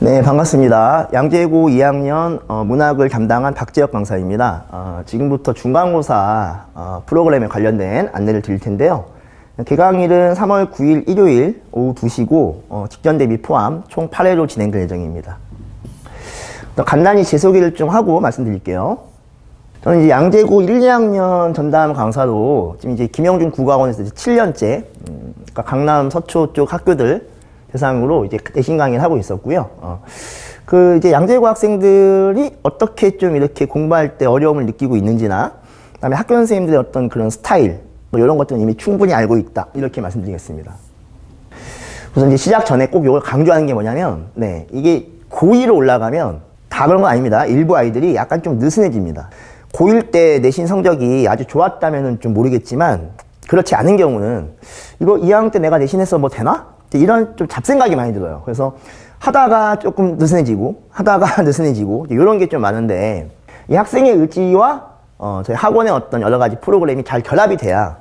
네, 반갑습니다. 양재고 2학년 문학을 담당한 박재혁 강사입니다. 지금부터 중간고사 프로그램에 관련된 안내를 드릴 텐데요. 개강일은 3월 9일 일요일 오후 2시고 직전 대비 포함 총 8회로 진행될 예정입니다. 간단히 제 소개를 좀 하고 말씀드릴게요. 저는 이제 양재고 1, 2학년 전담 강사로 지금 이제 김영준 국어학원에서 7년째 그러니까 강남 서초 쪽 학교들 대상으로 이제 내신 강의를 하고 있었고요. 이제 양재고 학생들이 어떻게 좀 이렇게 공부할 때 어려움을 느끼고 있는지나, 그다음에 학교 선생님들의 어떤 그런 스타일, 뭐 이런 것들은 이미 충분히 알고 있다. 이렇게 말씀드리겠습니다. 우선 이제 시작 전에 꼭 이걸 강조하는 게 뭐냐면, 이게 고2로 올라가면 다 그런 건 아닙니다. 일부 아이들이 약간 좀 느슨해집니다. 고1 때 내신 성적이 아주 좋았다면은 좀 모르겠지만, 그렇지 않은 경우는 이거 2학년 때 내가 내신해서 뭐 되나? 이런 좀 잡생각이 많이 들어요. 그래서 하다가 조금 느슨해지고 하다가 느슨해지고 이런 게 좀 많은데, 이 학생의 의지와 저희 학원의 어떤 여러 가지 프로그램이 잘 결합이 돼야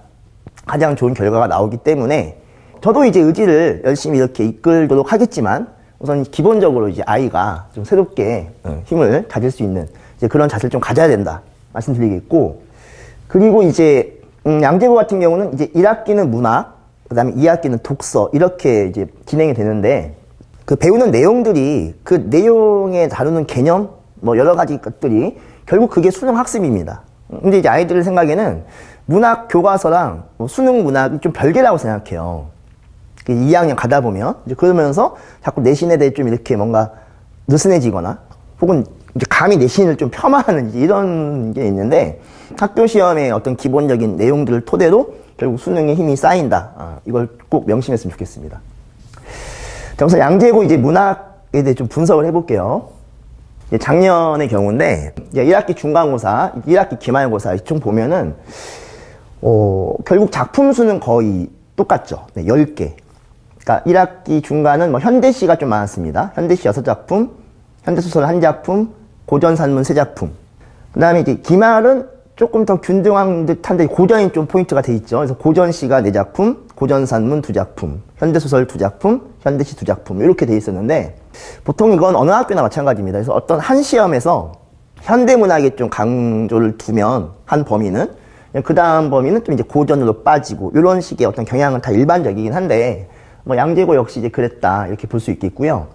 가장 좋은 결과가 나오기 때문에, 저도 이제 의지를 열심히 이렇게 이끌도록 하겠지만 우선 기본적으로 이제 아이가 좀 새롭게 힘을 가질 수 있는 이제 그런 자세를 좀 가져야 된다 말씀드리겠고, 그리고 이제 양재고 같은 경우는 이제 1학기는 문학, 그 다음에 2학기는 독서, 이렇게 이제 진행이 되는데, 그 배우는 내용들이 그 내용에 다루는 개념, 뭐 여러 가지 것들이 결국 그게 수능 학습입니다. 근데 이제 아이들 생각에는 문학 교과서랑 수능 문학이 좀 별개라고 생각해요. 2학년 가다 보면. 이제 그러면서 자꾸 내신에 대해 좀 이렇게 뭔가 느슨해지거나, 혹은 이제 감히 내신을 좀 폄하하는 이런 게 있는데, 학교 시험의 어떤 기본적인 내용들을 토대로 결국 수능에 힘이 쌓인다. 이걸 꼭 명심했으면 좋겠습니다. 자, 우선 양재고 이제 문학에 대해 좀 분석을 해볼게요. 작년의 경우인데, 1학기 중간고사, 1학기 기말고사 총 보면은, 결국 작품 수는 거의 똑같죠. 10개. 그러니까 1학기 중간은 뭐 현대시가 좀 많았습니다. 현대시 6작품, 현대소설 1작품, 고전산문 3작품. 그 다음에 이제 기말은 조금 더 균등한 듯한데 고전이 좀 포인트가 돼 있죠. 그래서 고전시가 4작품, 고전산문 2작품, 현대소설 2작품, 현대시 2작품 이렇게 돼 있었는데, 보통 이건 어느 학교나 마찬가지입니다. 그래서 어떤 한 시험에서 현대문학에 좀 강조를 두면 한 범위는, 그 다음 범위는 좀 이제 고전으로 빠지고 이런 식의 어떤 경향은 다 일반적이긴 한데, 뭐 양재고 역시 이제 그랬다 이렇게 볼 수 있겠고요.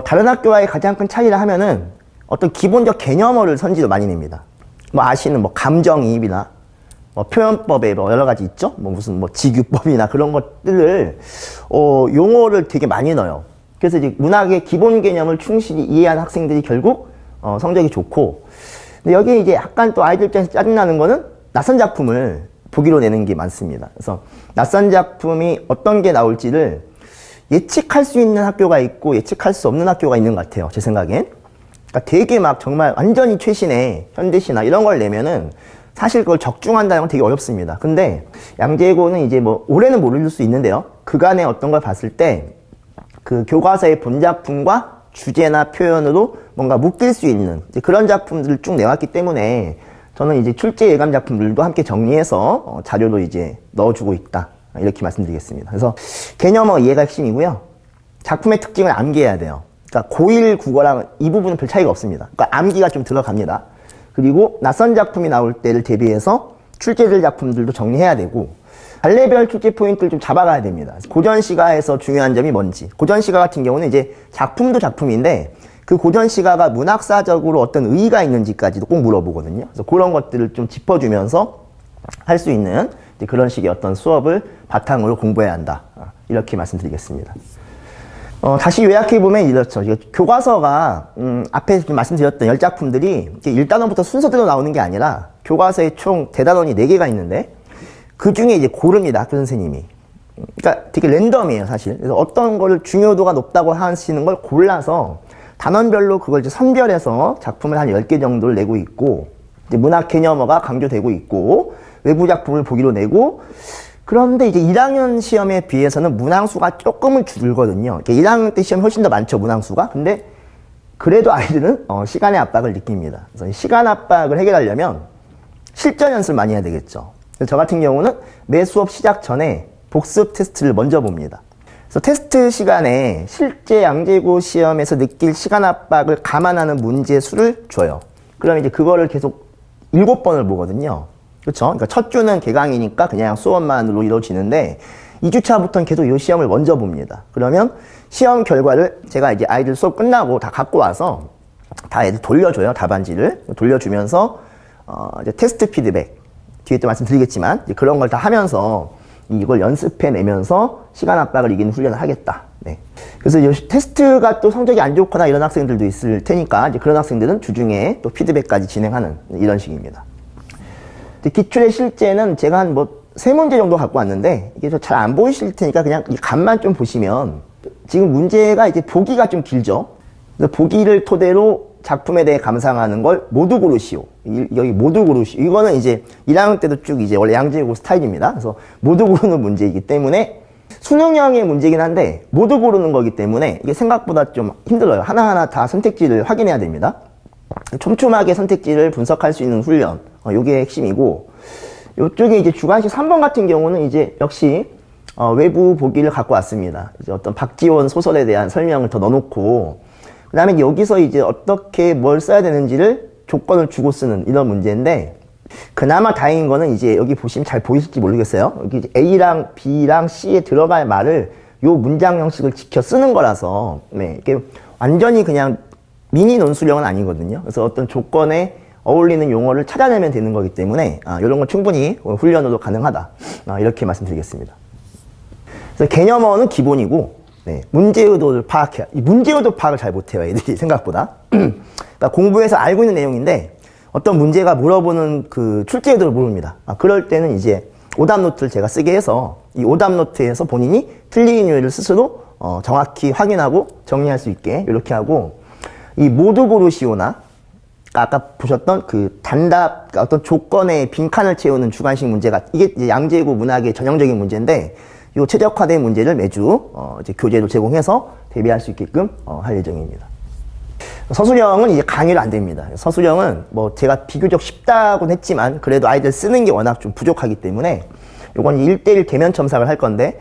다른 학교와의 가장 큰 차이를 하면은 어떤 기본적 개념어를 선지도 많이 냅니다. 뭐 아시는 뭐 감정이입이나 뭐 표현법에 뭐 여러 가지 있죠. 뭐 무슨 뭐 직유법이나 그런 것들을 용어를 되게 많이 넣어요. 그래서 이제 문학의 기본 개념을 충실히 이해한 학생들이 결국 성적이 좋고, 근데 여기 이제 약간 또 아이들 입장에서 짜증나는 거는 낯선 작품을 보기로 내는 게 많습니다. 그래서 낯선 작품이 어떤 게 나올지를 예측할 수 있는 학교가 있고 예측할 수 없는 학교가 있는 것 같아요, 제 생각엔. 그러니까 되게 막 정말 완전히 최신의 현대시나 이런 걸 내면은 사실 그걸 적중한다는 건 되게 어렵습니다. 근데 양재고는 이제 뭐 올해는 모를 수 있는데요, 그간의 어떤 걸 봤을 때 그 교과서의 본 작품과 주제나 표현으로 뭔가 묶일 수 있는 이제 그런 작품들을 쭉 내왔기 때문에, 저는 이제 출제 예감 작품들도 함께 정리해서 자료로 이제 넣어주고 있다 이렇게 말씀드리겠습니다. 그래서 개념어 이해가 핵심이고요. 작품의 특징을 암기해야 돼요. 그러니까 고1 국어랑 이 부분은 별 차이가 없습니다. 그러니까 암기가 좀 들어갑니다. 그리고 낯선 작품이 나올 때를 대비해서 출제될 작품들도 정리해야 되고, 발레별 출제 포인트를 좀 잡아가야 됩니다. 고전시가에서 중요한 점이 뭔지. 고전시가 같은 경우는 이제 작품도 작품인데 그 고전시가가 문학사적으로 어떤 의의가 있는지까지도 꼭 물어보거든요. 그래서 그런 것들을 좀 짚어주면서 할 수 있는 그런 식의 어떤 수업을 바탕으로 공부해야 한다. 이렇게 말씀드리겠습니다. 다시 요약해보면 이렇죠. 교과서가, 앞에 좀 말씀드렸던 10작품들이 1단원부터 순서대로 나오는 게 아니라 교과서에 총 대단원이 4개가 있는데, 그 중에 이제 고릅니다, 학교 선생님이. 그러니까 되게 랜덤이에요, 사실. 그래서 어떤 거를 중요도가 높다고 하시는 걸 골라서 단원별로 그걸 이제 선별해서 작품을 한 10개 정도를 내고 있고, 이제 문학 개념어가 강조되고 있고, 외부 작품을 보기로 내고, 그런데 이제 1학년 시험에 비해서는 문항수가 조금은 줄거든요. 1학년 때 시험이 훨씬 더 많죠, 문항수가. 근데 그래도 아이들은 시간의 압박을 느낍니다. 그래서 시간 압박을 해결하려면 실전 연습을 많이 해야 되겠죠. 그래서 저 같은 경우는 매 수업 시작 전에 복습 테스트를 먼저 봅니다. 그래서 테스트 시간에 실제 양재고 시험에서 느낄 시간 압박을 감안하는 문제 수를 줘요. 그러면 이제 그거를 계속 7번을 보거든요. 그렇죠? 그러니까 첫 주는 개강이니까 그냥 수업만으로 이루어지는데 2주차부터는 계속 이 시험을 먼저 봅니다. 그러면 시험 결과를 제가 이제 아이들 수업 끝나고 다 갖고 와서 다 애들 돌려줘요. 답안지를 돌려주면서 이제 테스트 피드백 뒤에 또 말씀드리겠지만 이제 그런 걸 다 하면서 이걸 연습해내면서 시간 압박을 이기는 훈련을 하겠다. 네. 그래서 이제 테스트가 또 성적이 안 좋거나 이런 학생들도 있을 테니까 이제 그런 학생들은 주중에 또 피드백까지 진행하는 이런 식입니다. 기출의 실제는 제가 한 뭐 3문제 정도 갖고 왔는데 이게 잘 안 보이실 테니까 그냥 이 감만 좀 보시면 지금 문제가 이제 보기가 좀 길죠. 그래서 보기를 토대로 작품에 대해 감상하는 걸 모두 고르시오. 여기 모두 고르시오. 이거는 이제 1학년 때도 쭉 이제 원래 양재고 스타일입니다. 그래서 모두 고르는 문제이기 때문에 수능형의 문제이긴 한데 모두 고르는 거기 때문에 이게 생각보다 좀 힘들어요. 하나하나 다 선택지를 확인해야 됩니다. 촘촘하게 선택지를 분석할 수 있는 훈련. 요게 핵심이고, 요쪽에 이제 주관식 3번 같은 경우는 이제 역시 외부 보기를 갖고 왔습니다. 이제 어떤 박지원 소설에 대한 설명을 더 넣어놓고, 그 다음에 여기서 이제 어떻게 뭘 써야 되는지를 조건을 주고 쓰는 이런 문제인데, 그나마 다행인 거는 이제 여기 보시면 잘 보이실지 모르겠어요. 여기 이제 A랑 B랑 C에 들어갈 말을 요 문장 형식을 지켜 쓰는 거라서, 네, 이게 완전히 그냥 미니 논술형은 아니거든요. 그래서 어떤 조건에 어울리는 용어를 찾아내면 되는 거기 때문에 이런 건 충분히 훈련으로 가능하다. 이렇게 말씀드리겠습니다. 그래서 개념어는 기본이고, 네, 문제 의도를 파악해야. 이 문제 의도 파악을 잘 못해요, 애들이 생각보다. 그러니까 공부해서 알고 있는 내용인데 어떤 문제가 물어보는 그 출제 의도를 모릅니다. 그럴 때는 이제 오답 노트를 제가 쓰게 해서 이 오답 노트에서 본인이 틀린 이유를 스스로 정확히 확인하고 정리할 수 있게 이렇게 하고, 이 모두 고르시오나 아까 보셨던 그 단답, 어떤 조건의 빈칸을 채우는 주관식 문제가 이게 이제 양재고 문학의 전형적인 문제인데, 이 최적화된 문제를 매주 이제 교재로 제공해서 대비할 수 있게끔 할 예정입니다. 서술형은 이제 강의를 안 됩니다. 서술형은 뭐 제가 비교적 쉽다고는 했지만 그래도 아이들 쓰는 게 워낙 좀 부족하기 때문에 요건 1대1 대면 첨삭을 할 건데,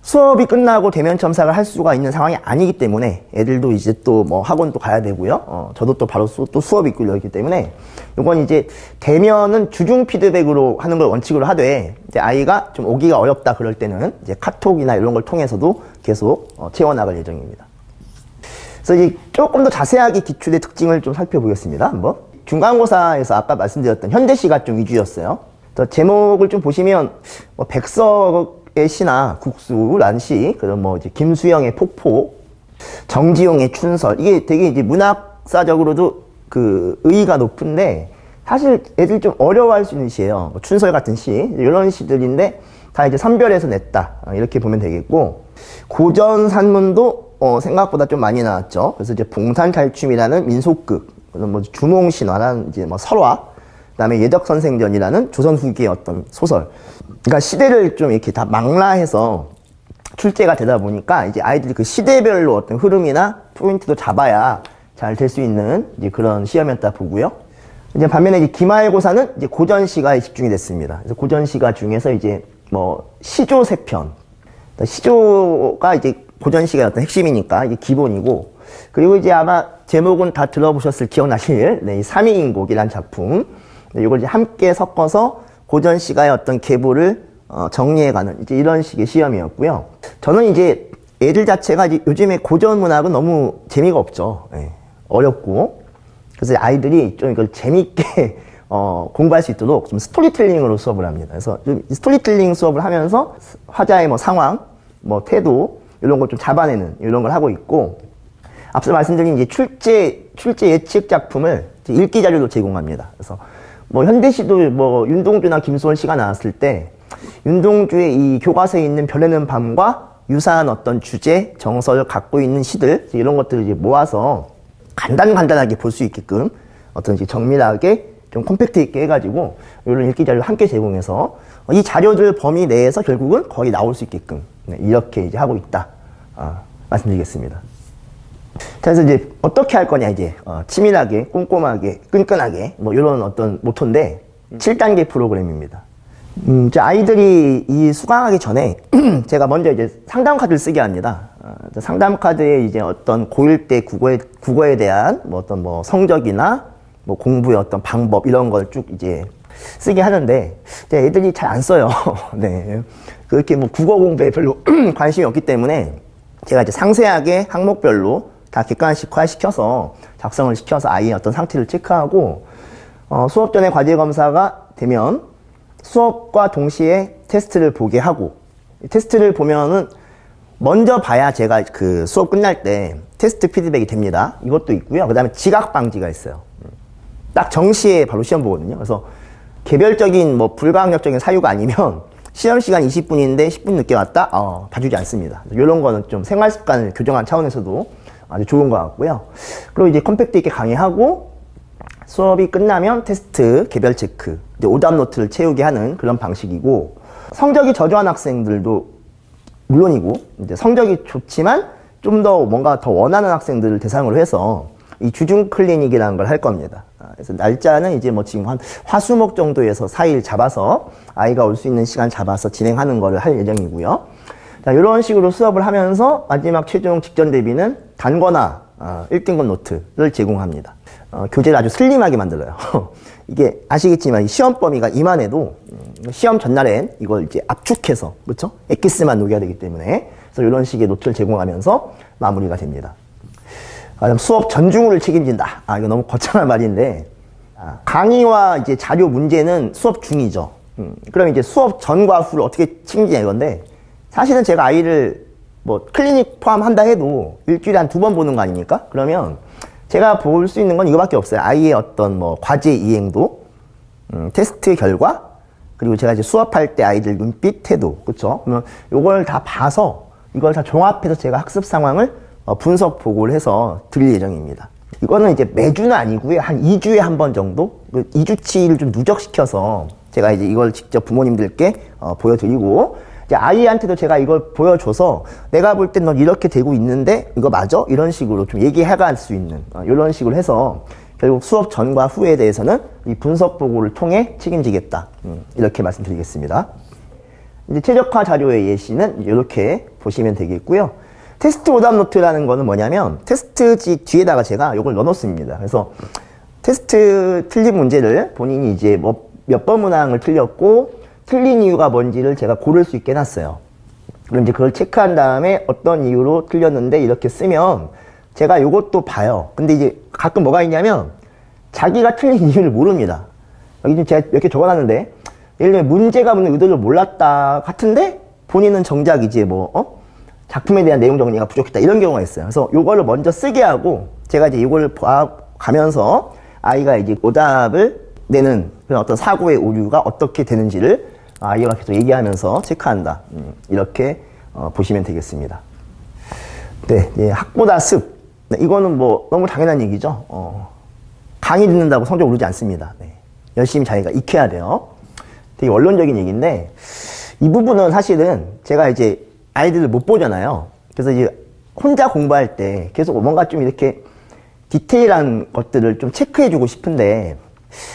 수업이 끝나고 대면 첨삭을 할 수가 있는 상황이 아니기 때문에 애들도 이제 또 뭐 학원도 가야 되고요. 저도 또 바로 또 수업이 있고 이러기 때문에 요건 이제 대면은 주중 피드백으로 하는 걸 원칙으로 하되, 이제 아이가 좀 오기가 어렵다 그럴 때는 이제 카톡이나 이런 걸 통해서도 계속 채워나갈 예정입니다. 그래서 이제 조금 더 자세하게 기출의 특징을 좀 살펴보겠습니다. 한번. 중간고사에서 아까 말씀드렸던 현대시가 좀 위주였어요. 제목을 좀 보시면 뭐 백석의 시나 국수란 시, 그런 뭐 이제 김수영의 폭포, 정지용의 춘설, 이게 되게 이제 문학사적으로도 그 의의가 높은데 사실 애들이 좀 어려워할 수 있는 시예요. 뭐 춘설 같은 시, 이런 시들인데 다 이제 선별해서 냈다, 이렇게 보면 되겠고, 고전 산문도 생각보다 좀 많이 나왔죠. 그래서 이제 봉산탈춤이라는 민속극, 뭐 주몽신화라는 이제 뭐 설화, 그다음에 예덕선생전이라는 조선 후기의 어떤 소설. 그러니까 시대를 좀 이렇게 다 망라해서 출제가 되다 보니까 이제 아이들이 그 시대별로 어떤 흐름이나 포인트도 잡아야 잘 될 수 있는 이제 그런 시험이었다 보고요. 이제 반면에 이제 기말고사는 이제 고전시가에 집중이 됐습니다. 그래서 고전시가 중에서 이제 뭐 시조 세 편, 시조가 이제 고전시가의 어떤 핵심이니까 이게 기본이고, 그리고 이제 아마 제목은 다 들어보셨을 기억나실 네, 이 삼위인곡이란 작품, 네, 이걸 이제 함께 섞어서 고전시가의 어떤 계보를 정리해가는 이제 이런 식의 시험이었고요. 저는 이제 애들 자체가 이제 요즘에 고전 문학은 너무 재미가 없죠. 네, 어렵고. 그래서 아이들이 좀 이걸 재밌게 공부할 수 있도록 좀 스토리텔링으로 수업을 합니다. 그래서 좀 스토리텔링 수업을 하면서 화자의 뭐 상황, 뭐 태도, 이런 걸 좀 잡아내는 이런 걸 하고 있고, 앞서 말씀드린 이제 출제 예측 작품을 읽기 자료도 제공합니다. 그래서 뭐 현대시도 뭐 윤동주나 김소월 씨가 나왔을 때 윤동주의 이 교과서에 있는 별에는 밤과 유사한 어떤 주제, 정서를 갖고 있는 시들, 이런 것들을 이제 모아서 간단하게 볼 수 있게끔 어떤 이제 정밀하게 좀 컴팩트 있게 해가지고 이런 읽기 자료를 함께 제공해서 이 자료들 범위 내에서 결국은 거의 나올 수 있게끔, 네, 이렇게 이제 하고 있다, 말씀드리겠습니다. 자, 그래서 이제 어떻게 할 거냐, 이제 치밀하게, 꼼꼼하게, 끈끈하게 뭐 이런 어떤 모토인데 7단계 프로그램입니다. 이제 아이들이 이 수강하기 전에 제가 먼저 이제 상담 카드를 쓰게 합니다. 상담 카드에 이제 어떤 고1 때 국어에 대한 뭐 어떤 뭐 성적이나 뭐 공부의 어떤 방법 이런 걸 쭉 이제 쓰게 하는데 애들이 잘 안 써요. 네. 그렇게 뭐 국어 공부에 별로 관심이 없기 때문에 제가 이제 상세하게 항목별로 다 객관식화 시켜서 작성을 시켜서 아이의 어떤 상태를 체크하고 수업 전에 과제 검사가 되면 수업과 동시에 테스트를 보게 하고 테스트를 보면은 먼저 봐야 제가 그 수업 끝날 때 테스트 피드백이 됩니다. 이것도 있고요. 그 다음에 지각 방지가 있어요. 딱 정시에 바로 시험 보거든요. 그래서 개별적인 뭐 불가항력적인 사유가 아니면 시험 시간 20분인데 10분 늦게 왔다? 봐주지 않습니다. 이런 거는 좀 생활 습관을 교정한 차원에서도 아주 좋은 것 같고요. 그리고 이제 컴팩트 있게 강의하고 수업이 끝나면 테스트, 개별 체크, 이제 오답 노트를 채우게 하는 그런 방식이고 성적이 저조한 학생들도 물론이고 이제 성적이 좋지만 좀 더 뭔가 더 원하는 학생들을 대상으로 해서 이 주중 클리닉이라는 걸 할 겁니다. 그래서 날짜는 이제 뭐 지금 한 화수목 정도에서 4일 잡아서 아이가 올 수 있는 시간 잡아서 진행하는 거를 할 예정이고요. 자, 이런 식으로 수업을 하면서 마지막 최종 직전 대비는 단거나 1등급 노트를 제공합니다. 교재를 아주 슬림하게 만들어요. 이게 아시겠지만 시험 범위가 이만해도 시험 전날엔 이걸 이제 압축해서 그렇죠? 엑기스만 녹여야 되기 때문에 그래서 이런 식의 노트를 제공하면서 마무리가 됩니다. 수업 전중을 책임진다. 이거 너무 거창한 말인데 강의와 이제 자료 문제는 수업 중이죠. 그럼 이제 수업 전과 후를 어떻게 책임지냐 이건데 사실은 제가 아이를 뭐 클리닉 포함한다 해도 일주일에 한 2번 보는 거 아닙니까? 그러면 제가 볼 수 있는 건 이거밖에 없어요. 아이의 어떤 뭐 과제 이행도, 테스트 결과, 그리고 제가 이제 수업할 때 아이들 눈빛, 태도, 그렇죠? 그러면 이걸 다 봐서 이걸 다 종합해서 제가 학습 상황을 분석 보고를 해서 드릴 예정입니다. 이거는 이제 매주는 아니고요. 한 2주에 한 번 정도? 2주치를 좀 누적시켜서 제가 이제 이걸 직접 부모님들께 보여드리고 이제 아이한테도 제가 이걸 보여줘서 내가 볼 땐 넌 이렇게 되고 있는데 이거 맞아? 이런 식으로 좀 얘기해갈 수 있는 이런 식으로 해서 결국 수업 전과 후에 대해서는 이 분석 보고를 통해 책임지겠다. 이렇게 말씀드리겠습니다. 이제 최적화 자료의 예시는 이렇게 보시면 되겠고요. 테스트 오답 노트라는 거는 뭐냐면 테스트지 뒤에다가 제가 이걸 넣어놓습니다. 그래서 테스트 틀린 문제를 본인이 이제 뭐 몇 번 문항을 틀렸고 틀린 이유가 뭔지를 제가 고를 수 있게 해놨어요. 그럼 이제 그걸 체크한 다음에 어떤 이유로 틀렸는데 이렇게 쓰면 제가 이것도 봐요. 근데 이제 가끔 뭐가 있냐면 자기가 틀린 이유를 모릅니다. 여기 지금 제가 이렇게 적어놨는데 예를 들면 문제가 묻는 의도를 몰랐다 같은데 본인은 정작 이제 뭐 작품에 대한 내용 정리가 부족했다 이런 경우가 있어요. 그래서 이거를 먼저 쓰게 하고 제가 이제 이걸 가면서 아이가 이제 오답을 내는 그런 어떤 사고의 오류가 어떻게 되는지를 아이가 계속 얘기하면서 체크한다. 이렇게 보시면 되겠습니다. 네, 예, 학보다 습. 네, 이거는 뭐 너무 당연한 얘기죠. 강의 듣는다고 성적 오르지 않습니다. 네, 열심히 자기가 익혀야 돼요. 되게 원론적인 얘기인데 이 부분은 사실은 제가 이제 아이들을 못 보잖아요. 그래서 이제 혼자 공부할 때 계속 뭔가 좀 이렇게 디테일한 것들을 좀 체크해주고 싶은데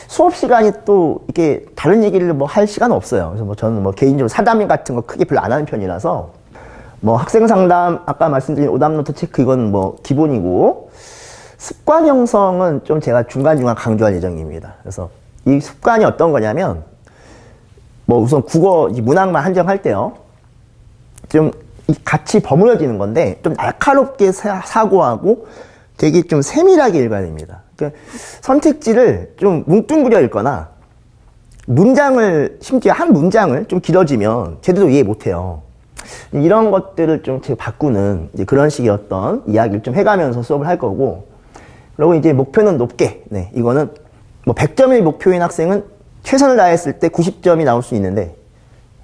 수업 시간이 또 이렇게 다른 얘기를 뭐 할 시간은 없어요. 그래서 뭐 저는 뭐 개인적으로 사담 같은 거 크게 별로 안 하는 편이라서 뭐 학생 상담 아까 말씀드린 오답 노트 체크 이건 뭐 기본이고 습관 형성은 좀 제가 중간중간 강조할 예정입니다. 그래서 이 습관이 어떤 거냐면 뭐 우선 국어 문항만 한정할 때요. 좀 같이 버무려지는 건데 좀 날카롭게 사고하고 되게 좀 세밀하게 읽어야 됩니다. 그러니까 선택지를 좀 뭉뚱그려 읽거나 문장을 심지어 한 문장을 좀 길어지면 제대로 이해 못해요. 이런 것들을 좀 제가 바꾸는 이제 그런 식의 어떤 이야기를 좀 해가면서 수업을 할 거고 그리고 이제 목표는 높게 네 이거는 뭐 100점이 목표인 학생은 최선을 다했을 때 90점이 나올 수 있는데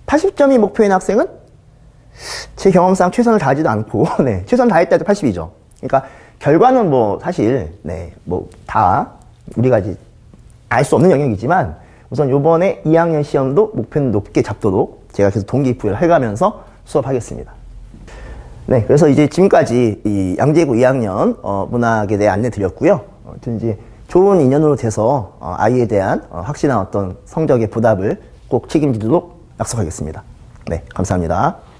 80점이 목표인 학생은 제 경험상 최선을 다하지도 않고 네 최선 다했다 해도 80이죠. 그러니까 결과는 뭐 사실 네 뭐 다 우리가 이제 알 수 없는 영역이지만 우선 요번에 2학년 시험도 목표는 높게 잡도록 제가 계속 동기부여를 해가면서 수업하겠습니다. 네, 그래서 이제 지금까지 이 양재구 2학년 문학에 대해 안내 드렸고요. 아무튼 이제 좋은 인연으로 돼서 아이에 대한 확실한 어떤 성적의 보답을 꼭 책임지도록 약속하겠습니다. 네, 감사합니다.